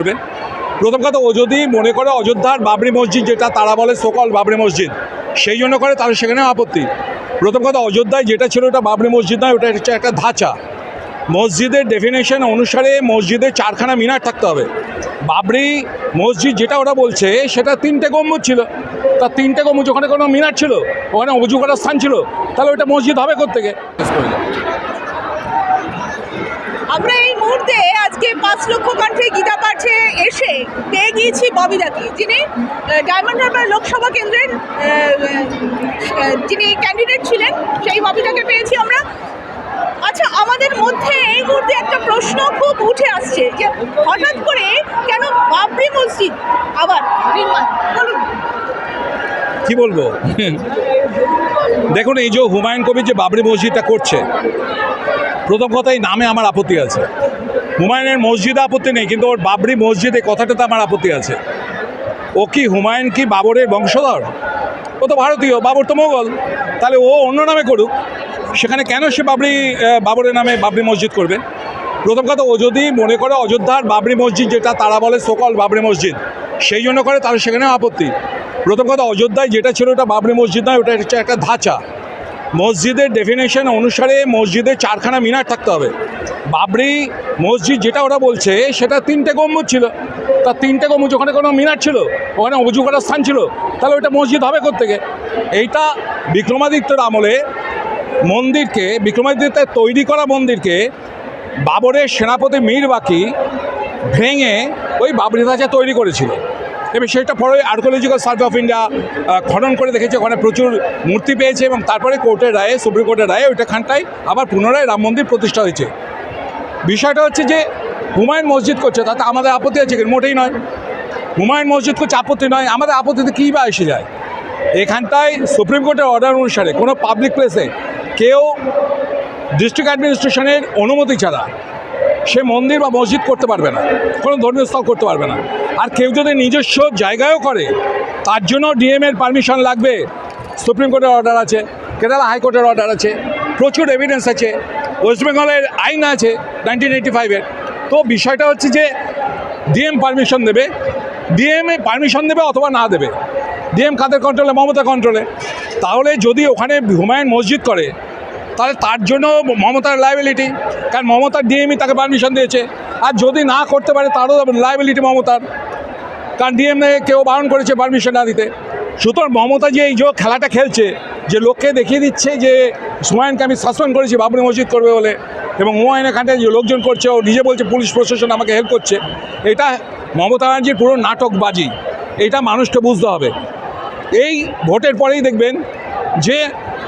প্রথম কথা, ও যদি মনে করে অযোধ্যার বাবরি মসজিদ, যেটা তারা বলে সকল বাবরি মসজিদ, সেই জন্য করে, তাহলে সেখানে আপত্তি। প্রথম কথা, অযোধ্যায় যেটা ছিল ওটা বাবরি মসজিদ নয়, ওটা হচ্ছে একটা ধাঁচা। মসজিদের ডেফিনেশন অনুসারে মসজিদের 4খানা মিনার থাকতে হবে। বাবরি মসজিদ যেটা ওরা বলছে সেটা 3টে গম্বুজ ছিল। তার 3টে গম্বুজ, ওখানে কোনো মিনার ছিল, ওখানে অজু করার স্থান ছিল, তাহলে ওটা মসজিদ হবে কোত্থেকে? আমরা এই মুহূর্তে আজকে 5 লক্ষ কণ্ঠে গীতা পাঠে এসে পেয়ে গিয়েছি ববিদাকে, যিনি ডায়মন্ড হারবার লোকসভা কেন্দ্রের যিনি ক্যান্ডিডেট ছিলেন, সেই ববিদাকে পেয়েছি আমরা। আচ্ছা, আমাদের মধ্যে এই মুহূর্তে একটা প্রশ্ন খুব উঠে আসছে যে হঠাৎ করে কেন বাবরি মসজিদ আবার নির্মাণ? বলুন। কি বলবো, দেখুন, এই যে হুমায়ুন কবির যে বাবরি মসজিদটা করছে, প্রথম কথা এই নামে আমার আপত্তি আছে। হুমায়ুনের মসজিদে আপত্তি নেই, কিন্তু ওর বাবরি মসজিদে কথাটাতে আমার আপত্তি আছে। ও কি হুমায়ুন কি বাবরের বংশধর? ও তো ভারতীয়, বাবর তো মোগল। তাহলে ও অন্য নামে করুক, সেখানে কেন সে বাবরের নামে বাবরি মসজিদ করবে? প্রথম কথা, ও যদি মনে করে অযোধ্যার বাবরি মসজিদ, যেটা তারা বলে সকল বাবরি মসজিদ, সেই জন্য করে, তাহলে সেখানেও আপত্তি। প্রথম কথা, অযোধ্যায় যেটা ছিল ওটা বাবরি মসজিদ নয়, ওটা হচ্ছে একটা ধাঁচা। মসজিদের ডেফিনেশন অনুসারে মসজিদের 4খানা মিনার থাকতে হবে। বাবরি মসজিদ যেটা ওরা বলছে সেটা 3টে গম্বুজ ছিল। তার 3টে গম্বুজ, ওখানে কোনো মিনার ছিল, ওখানে অজু করার স্থান ছিল, তাহলে ওটা মসজিদ হবে কোত্থেকে? এইটা বিক্রমাদিত্যর আমলে বিক্রমাদিত্যের তৈরি করা মন্দিরকে বাবরের সেনাপতি মীর বাকি ভেঙে ওই বাবরি ধাঁচা তৈরি করেছিল। এবং সেটা পরে আর্কিওলজিক্যাল সার্ভে অফ ইন্ডিয়া খনন করে দেখেছে, ওখানে প্রচুর মূর্তি পেয়েছে, এবং তারপরে কোর্টের রায়ে, সুপ্রিম কোর্টের রায়ে ওইটাখানটায় আবার পুনরায় রাম মন্দির প্রতিষ্ঠা হয়েছে। বিষয়টা হচ্ছে যে হুমায়ুন মসজিদ করছে, তাতে আমাদের আপত্তি আছে কি? মোটেই নয়। হুমায়ুন মসজিদ করছে, আপত্তি নয়। আমাদের আপত্তিতে কী বা এসে যায়? এখানটায় সুপ্রিম কোর্টের অর্ডার অনুসারে কোনো পাবলিক প্লেসে কেউ ডিস্ট্রিক্ট অ্যাডমিনিস্ট্রেশনের অনুমতি ছাড়া সে মন্দির বা মসজিদ করতে পারবে না, কোনো ধর্মীয় স্থল করতে পারবে না। আর কেউ যদি নিজস্ব জায়গায়ও করে, তার জন্য ডিএমের পারমিশন লাগবে। সুপ্রিম কোর্টের অর্ডার আছে, কেরালা হাইকোর্টের অর্ডার আছে, প্রচুর এভিডেন্স আছে, ওয়েস্ট বেঙ্গলের আইন আছে 1985-এর। তো বিষয়টা হচ্ছে যে ডিএম পারমিশন দেবে, ডিএমএ পারমিশন দেবে অথবা না দেবে। ডিএম কাদের কন্ট্রোলে? মমতা কন্ট্রোলে। তাহলে যদি ওখানে হুমায়ুন মসজিদ করে, তাহলে তার জন্য মমতার লায়াবিলিটি, কারণ মমতার ডিএমই তাকে পারমিশন দিয়েছে। আর যদি না করতে পারে, তারও লায়াবিলিটি মমতার, কারণ ডিএমএ কেউ বারণ করেছে পারমিশন না দিতে। সুতরাং মমতা যে এই যে খেলাটা খেলছে, যে লোককে দেখিয়ে দিচ্ছে যে হুমায়ুনকে আমি সাসপেন্ড করেছি বাবরি মসজিদ করবে বলে, এবং হুমায়ুন এখানে যে লোকজন করছে, ও নিজে বলছে পুলিশ প্রশাসন আমাকে হেল্প করছে, এটা মমতা ব্যানার্জির পুরো নাটকবাজি। এটা মানুষকে বুঝতে হবে। এই ভোটের পরেই দেখবেন যে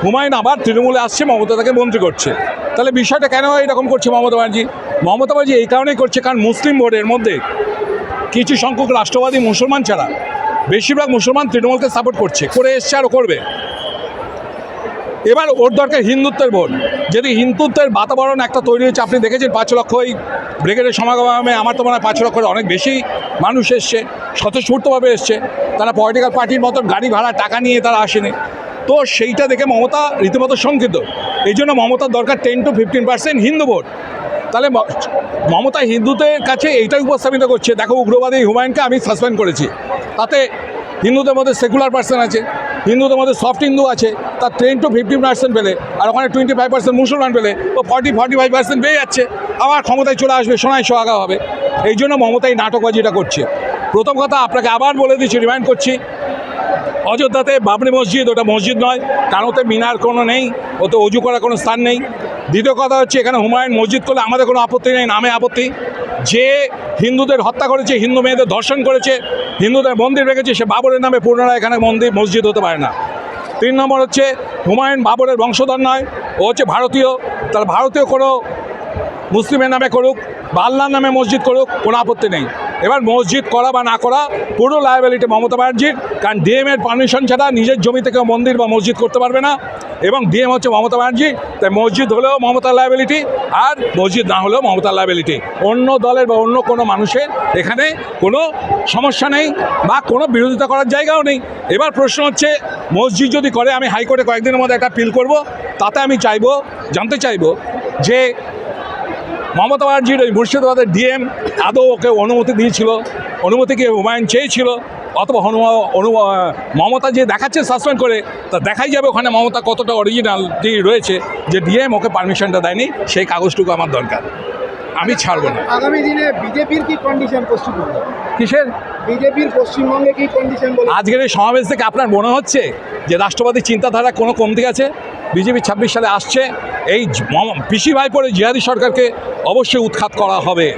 হুমায়ুন আবার তৃণমূলে আসছে, মমতা তাকে মন্ত্রী করছে। তাহলে বিষয়টা কেন এরকম করছে মমতা ব্যানার্জি? মমতা ব্যানার্জি এই কারণেই করছে, কারণ মুসলিম ভোটের মধ্যে কিছু সংখ্যক রাষ্ট্রবাদী মুসলমান ছাড়া বেশিরভাগ মুসলমান তৃণমূলকে সাপোর্ট করে এসছে, আরও করবে। এবার ওর দরকার হিন্দুত্বের ভোট। যদি হিন্দুত্বের বাতাবরণ একটা তৈরি হয়েছে, আপনি দেখেছেন 5 লক্ষ এই ব্রিগেডের সমাগমে, আমার তো মনে হয় 5 লক্ষের অনেক বেশি মানুষ এসছে, স্বতঃস্ফূর্তভাবে এসছে। তারা পলিটিক্যাল পার্টির মতন গাড়ি ভাড়া টাকা নিয়ে তারা আসেনি। তো সেইটা দেখে মমতা রীতিমতো শঙ্কিত। এই জন্য মমতার দরকার 10 to 15% হিন্দু ভোট। তাহলে মমতা হিন্দুদের কাছে এইটাই উপস্থাপিত করছে, দেখো উগ্রবাদী হুমায়ুনকে আমি সাসপেন্ড করেছি। তাতে হিন্দুদের মধ্যে সেকুলার পার্সন আছে, হিন্দুদের মধ্যে সফট হিন্দু আছে, তার 10 to 15% পেলে, আর ওখানে 25% মুসলমান পেলে, ও 40-45% পেয়ে যাচ্ছে, আবার ক্ষমতায় চলে আসবে, সোনায় সোহাগা হবে। এই জন্য মমতা এই নাটকবাজিটা করছে। প্রথম কথা, আপনাকে আবার বলে দিচ্ছি, রিমাইন্ড করছি, অযোধ্যাতে বাবরি মসজিদ ওটা মসজিদ নয়, কারণ ওতে মিনার কোনো নেই, ওতে অজু করার কোনো স্থান নেই। দ্বিতীয় কথা হচ্ছে, এখানে হুমায়ুন মসজিদ করলে আমাদের কোনো আপত্তি নেই, নামে আপত্তি। যে হিন্দুদের হত্যা করেছে, হিন্দু মেয়েদের ধর্ষণ করেছে, হিন্দুদের মন্দির রেখেছে, সে বাবরের নামে পুনরায় এখানে মসজিদ হতে পারে না। 3 নম্বর হচ্ছে, হুমায়ুন বাবরের বংশধর নয়, ও হচ্ছে ভারতীয়। তার ভারতীয় কোনো মুসলিমের নামে করুক বা আল্লাহর নামে মসজিদ করুক, কোনো আপত্তি নেই। এবার মসজিদ করা বা না করা পুরো লায়াবিলিটি মমতা ব্যানার্জির, কারণ ডিএমের পারমিশন ছাড়া নিজের জমি থেকে মন্দির বা মসজিদ করতে পারবে না, এবং ডিএম হচ্ছে মমতা ব্যানার্জি। তাই মসজিদ হলেও মমতার লায়াবিলিটি, আর মসজিদ না হলেও মমতার লায়াবিলিটি। অন্য দলের বা অন্য কোনো মানুষের এখানে কোনো সমস্যা নেই, বা কোনো বিরোধিতা করার জায়গাও নেই। এবার প্রশ্ন হচ্ছে, মসজিদ যদি করে, আমি হাইকোর্টে কয়েকদিনের মধ্যে একটা পিল করব, তাতে আমি জানতে চাইব যে মমতা ব্যানার্জির ওই মুর্শিদাবাদের ডিএম আদৌ ওকে অনুমতি দিয়েছিল, অনুমতিকে হুমায়ুন চেয়েছিল, অথবা মমতা যে দেখাচ্ছে সাসপেন্ড করে, তা দেখাই যাবে ওখানে মমতা কতটা অরিজিনালিটি রয়েছে যে ডিএম ওকে পারমিশনটা দেয়নি। সেই কাগজটুকু আমার দরকার, আমি ছাড়বো না। আগামী দিনে বিজেপির কি কন্ডিশন পশ্চিমবঙ্গে? কিসের? বিজেপির পশ্চিমবঙ্গে কি কন্ডিশন বলে? আজকের এই সমাবেশ থেকে আপনার মনে হচ্ছে যে রাষ্ট্রবাদী চিন্তাধারা কোনো কমতি গেছে? বিজেপি 26 সালে আসছে, এই পিসি ভাইপোর জিহাদি সরকারকে অবশ্যই উৎখাত করা হবে।